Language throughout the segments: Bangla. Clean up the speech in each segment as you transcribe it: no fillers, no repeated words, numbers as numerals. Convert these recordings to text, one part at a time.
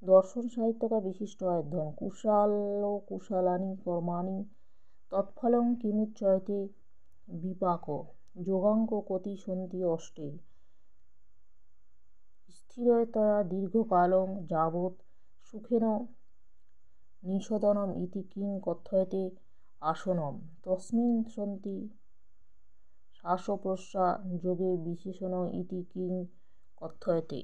দর্শন সাহিত্য का विशिष्ट अध्ययन कुशालो कुशालानि कर्माणि तत्फलं किमुच्यते विपाक যোগাঙ্ক কতি সন্তি অষ্টে স্থিরতয়া দীর্ঘকালং যাবৎ সুখেন নিষদনম ইতি কিং কথ্যতে আসনম তস্মিন সন্তি শ্বাসপ্রশ্বাস যোগে বিশেষণ ইতি কিং কথ্যতে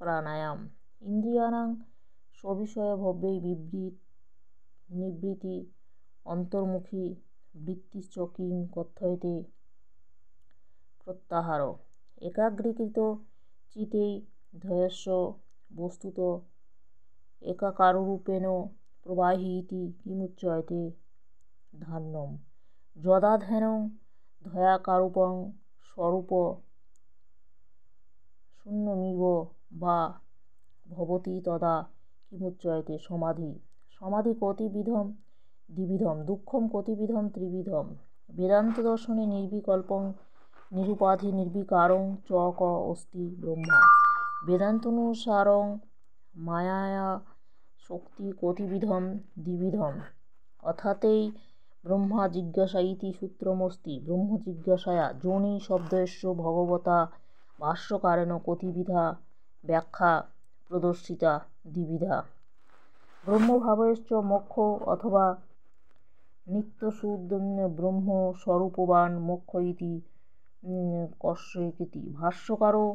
প্রাণায়াম ইন্দ্রিয়াণাং স্ববিষয় ভব্যৈ নিবৃত্তি অন্তর্মুখী বৃত্তিশ্চ কিং কথ্যতে প্রত্যাহার একাগ্রীকৃত চিতে ধ্যেয়স্য বস্তুত একাকাররূপেণ প্রবাহি ইতি কিমুচ্যতে ধ্যানম যদা ধ্যাनं ধ্যায়াকাররূপং স্বরূপ শূন্যমিব বা ভবতি তদা কিমুচ্যতে সমাধি কতিবিধম দ্বিবিধম দুঃখম কতিবিধম ত্রিবিধম বেদান্ত দর্শনে নির্বিকল্পং নিরুপাধি নির্বিকারং চ ক অস্তি ব্রহ্মা বেদান্তানুসারং মায়ায়া শক্তি কতিবিধম দ্বিবিধম অথাতেই ব্রহ্মা জিজ্ঞাসা ইতি সূত্রমস্তি ব্রহ্মজিজ্ঞাসায়া যোনি শব্দস্য ভগবতা ভাষ্যকারেণ কতিবিধা ব্যাখ্যা প্রদর্শিতা দ্বিবিধা ব্রহ্মভাবশ্চ মোক্ষ অথবা নিত্যশুদ্ধ ব্রহ্মস্বরূপবান মোক্ষ ইতি কস্যৈতি ভাষ্যকারো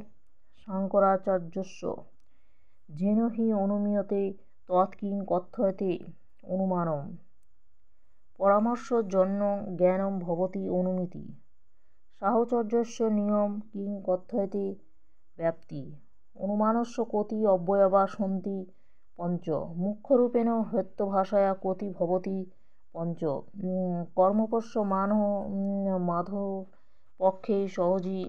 শঙ্করাচার্যস্য যেন হি অনুমীয়তে তৎ কিং কথ্যতে অনুমানম পরামর্শজন্য জ্ঞানম ভবতি অনুমিতি সাহচর্যস্য নিয়ম কিং কথ্যতে ব্যাপ্তি অনুমানস্য কতি অব্যয়বা সন্তি পঞ্চ মুখ্যরূপেণ হেত্যভাষায়া কতি ভবতি পঞ্চ কর্মপশ্য মাধব পক্ষে সহজি